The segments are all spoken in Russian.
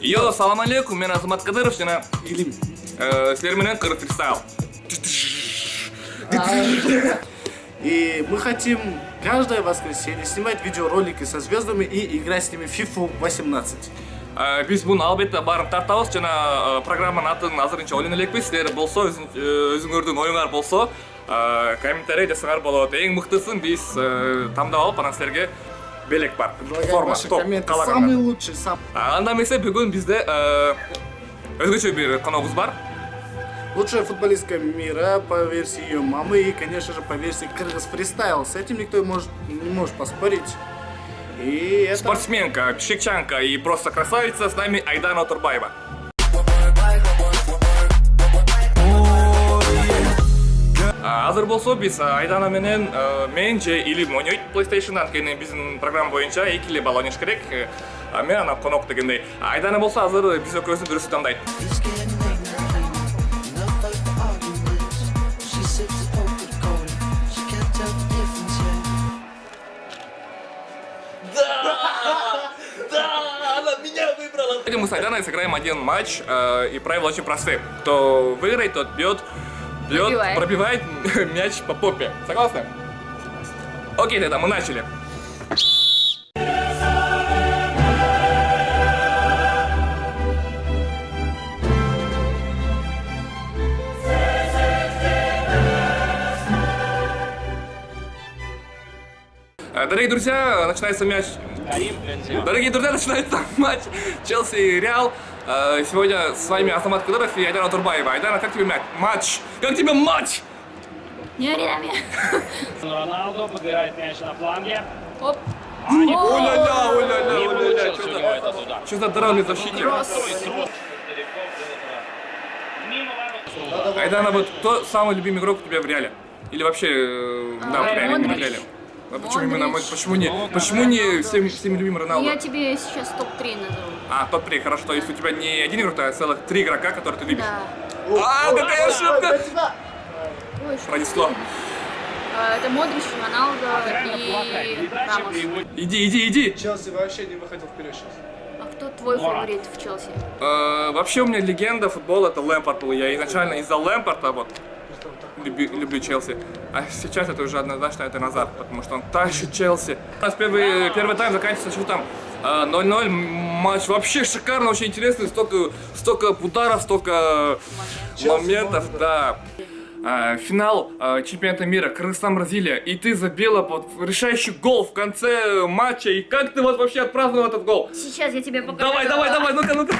Йо, салам алейкум, мен Азамат Кадыров, жана Илим. Силер менен Кыргыз фристайл. И мы хотим каждое воскресенье снимать видеоролики со звездами и играть с ними в FIFA 18. Биз буну албетте барын тартабыз жана программанын атын азырынча ойлоно элекпиз. Силер болсо өзүңөрдүн оюңар болсо комментарий жасаңар болот. Эң мыктысын биз тандап алып анан силерге белек бар. Форма топ Самый лучший, анда эмесе бүгүн бизде өзгөчө бир коногубуз бар. лучшая футболистка мира по версии ее мамы и, конечно же, по версии Кыргыз фристайл. С этим никто не может поспорить. И это... Спортсменка, пшикчанка и просто красавица, с нами Айдана Турбаева. Азыр болсо биз Айдана менен мен же Илим ойнойт PlayStation'дан, анткени биздин программа боюнча эки эле бала ойнош керек. Мен ана конок дегендей. Айдана болсо азыр биз экөөбүздүн бирөөсү тандайт. Мы с Айданой сыграем один матч, и правила очень простые. Кто выиграет, тот пробивает мяч по попе. Согласны? Окей, тогда мы начали. Дорогие друзья, начинается мяч. Дорогие друзья, начинается матч Челси и Реал. Сегодня с вами Азамат Кадыров и Айдана Турбаева. Айдана, как тебе матч? Как тебе матч? Не ори на меня. Роналду подбирает мяч на фланге. Оп. Оля-ля. Что за драный защитник? Айдана, вот кто самый любимый игрок у тебя в Реале? Или вообще, да, в Реале, не в Реале? Почему именно почему не всеми любимый Роналду? Я тебе сейчас топ-3 назову. Топ-3, хорошо. То есть у тебя не один игрок, а целых 3 игрока, которые ты любишь? Да. Какая ошибка! Ой, Пронесло. это Модрич, Роналдо и Рамос. Иди. Челси вообще не выходил вперед сейчас. А кто твой фаворит в Челси? Вообще у меня легенда футбола это Лэмпард был. Я изначально из-за Лэмпарда вот люблю Челси. А сейчас это уже однозначно это Назар, потому что он тащит Челси. У нас первый тайм заканчивается счетом 0-0. Матч вообще шикарно, очень интересный. Столько ударов, столько моментов, да. Финал чемпионата мира Кыргызстан-Бразилия. И ты забила под решающий гол в конце матча. И как ты вот вообще отпраздновал этот гол? Сейчас я тебе покажу. Давай, ну-ка.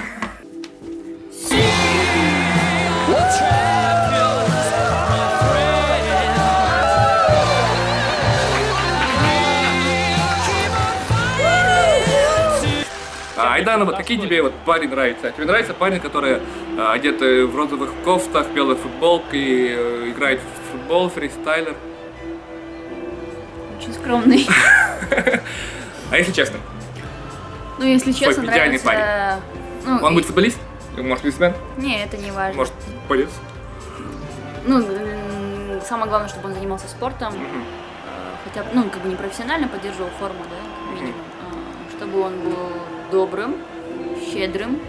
Айдана, вот какие тебе вот парень нравится? Тебе нравится парень, который одет в розовых кофтах, белой футболке, играет в футбол, фристайлер? Очень скромный. А если честно? Ну, если честно, идеальный нравится... Ну, Он будет футболист? Может, бизнесмен? Не, это не важно. Может, боец? Ну, самое главное, чтобы он занимался спортом. Хотя бы, ну, как бы не профессионально поддерживал форму, да, минимум. Чтобы он был добрым, щедрым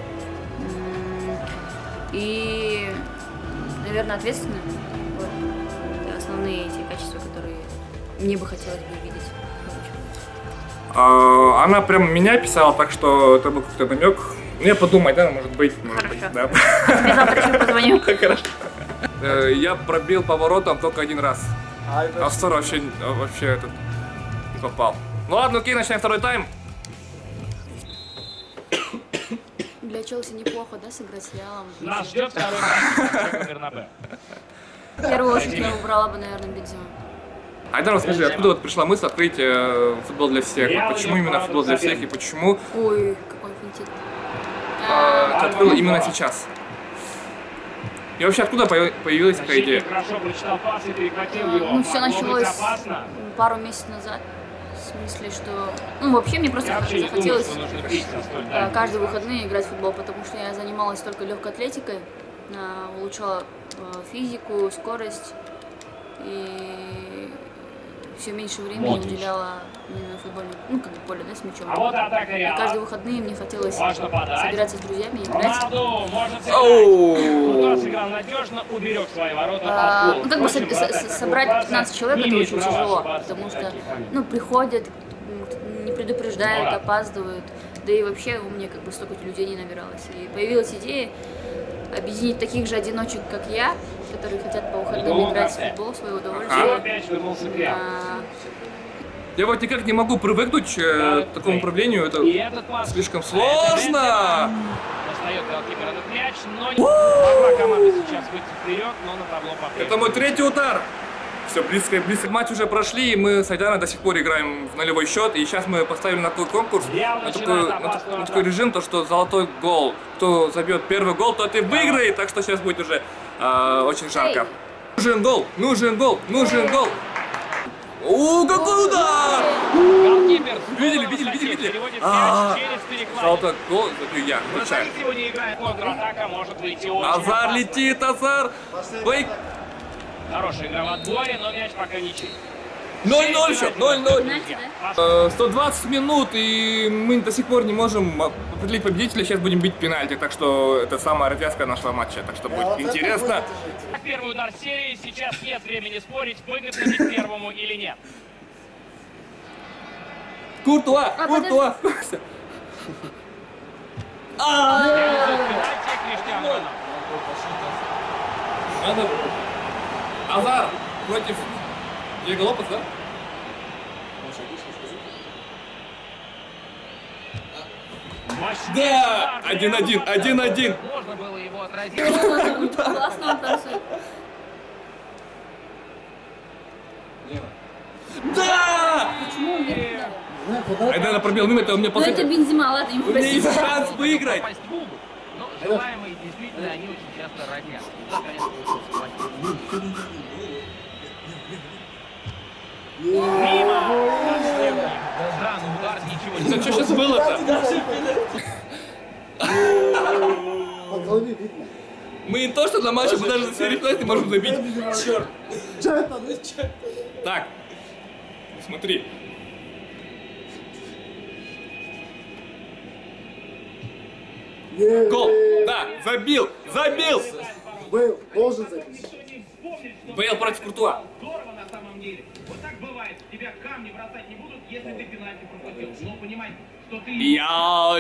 и, наверное, ответственным. Вот. Это основные эти качества, которые мне бы хотелось бы видеть. Она прям меня писала, так что это был какой-то намек. Я подумай, да, может быть. Хорошо. Да. Тебе завтра еще позвоню. Хорошо. Я пробил поворотом только один раз. А второй вообще этот не попал. Ну ладно, окей, начинаем второй тайм. Для Челси неплохо, да, сыграть с Реалом? Нас ждет второй матч Бернабе. В первую очередь я убрала бы, наверное, Бензима. Айдар, расскажи, откуда вот пришла мысль открыть футбол для всех? Почему именно футбол для всех и почему Ой, какой финтит. ты открыл именно сейчас? И вообще, откуда появилась такая идея? Хорошо прочитал пас и перехватил его. Ну, все Могло быть началось опасно. пару месяцев назад. В смысле, что... Ну, вообще, мне просто Я вообще не думаю, захотелось что нужно пить на столь дальний. каждые выходные играть в футбол, потому что я занималась только легкой атлетикой, улучшала физику, скорость. И все меньше времени уделяла именно футбольному, ну, как бы поле, да, с мячом. А вот атака И Реала. каждые выходные мне хотелось Важно подать. собираться с друзьями и играть. Роналду может сыграть. Оу. Куртуа сыграл надежно, уберег свои ворота от Ну, как бы Впрочем, бросать собрать футбол 15 человек не это имеет очень права тяжело, ошибаться потому в что, таких моментах. ну, приходят, не предупреждают, Ура. опаздывают, да и вообще у меня как бы столько людей не набиралось. И появилась идея объединить таких же одиночек, как я, которые хотят по выходным играть в футбол в свое И удовольствие. опять вернулся к Реалу. Я вот никак не могу привыкнуть к такому управлению, это И этот пас. слишком Это сложно. Достает голкипер этот мяч, но не могла команда сейчас выйти вперед, но на табло по-прежнему. Это мой третий удар. Все близко и близко. Матч уже прошли, и мы с Айданой до сих пор играем в нулевой счет. И сейчас мы поставили на такой конкурс, на такой режим, то что золотой гол. Кто забьет первый гол, тот и выиграет. Так что сейчас будет уже очень жарко. Нужен гол, нужен гол, нужен гол. О, какой удар! Голкипер Видели? переводит А, мяч через перекладину. Золотой гол, забью я. Вратарь Включаю. сегодня играет, контратака может выйти очень Азар опасно. летит, Азар! Бейк! Хорошая игра в отборе, но мяч пока ничей. 0-0 счет, 0-0. Пенальти, да? 120 минут, и мы до сих пор не можем определить победителя. Сейчас будем бить пенальти, так что это самая развязка нашего матча. Так что будет интересно. Первый удар серии, сейчас нет времени спорить, выгодно бить первому или нет. Куртуа! Куртуа! Пенальти Криштиану Роналду. Надо... Азар против Диего Лопес, да? Мощнейший Да! удар. 1-1, 1-1. Можно было его отразить. Классно он танцует. Да! Почему он вверх ударил? Айдана пробил мимо, это у меня Ну это после... Бензима, ладно, ему У меня есть простите. шанс выиграть. Попасть в угол, но желаемые действительно они очень часто роднят. Тут, конечно, очень схватить. Странный удар, ничего не Это что сейчас было-то? По голове видно. Мы не то, что на матче, мы даже за серию не можем забить. Черт. Что это? Ну, чё? Так, смотри. Гол! Да, забил! Забил! Был, должен забить. Бейл против Куртуа. Здорово на самом деле. Вот так бывает. Тебя камни бросать не будут, если ты пенальти пропустил. Но понимай, что ты Я.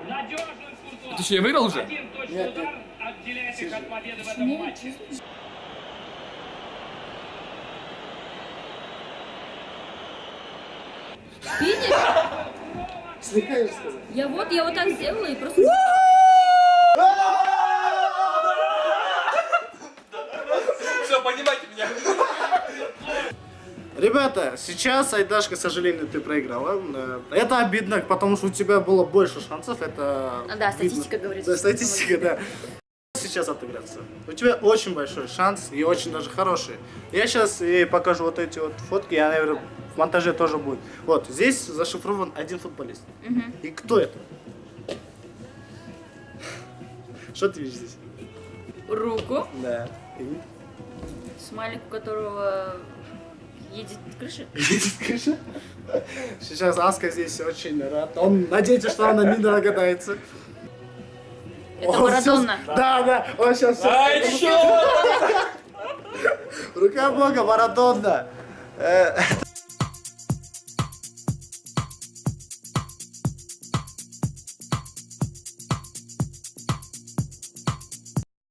Надежен Куртуа. Ты что, я выиграл уже? Один точный удар отделяет их от победы в этом матче. Видишь? Слегка я же сказал. Я вот так сделала и просто... Все, понимаете меня. Ребята, сейчас, Айдашка, к сожалению, ты проиграла. Это обидно, потому что у тебя было больше шансов. Это Да, видно. статистика говорит. Да, статистика, да. Сейчас отыграться. У тебя очень большой шанс и очень даже хороший. Я сейчас ей покажу вот эти вот фотки, я, наверное, в монтаже тоже будет. Вот, здесь зашифрован один футболист. И кто это? Что ты видишь здесь? Руку, Да. смайлик, у которого едет крыша. Крыша? Сейчас Аска здесь очень рад. Он надеется, что она не догадается. Это Он Марадона. щас- Да, он сейчас... Ай, черт! Рука Бога, Марадона. Это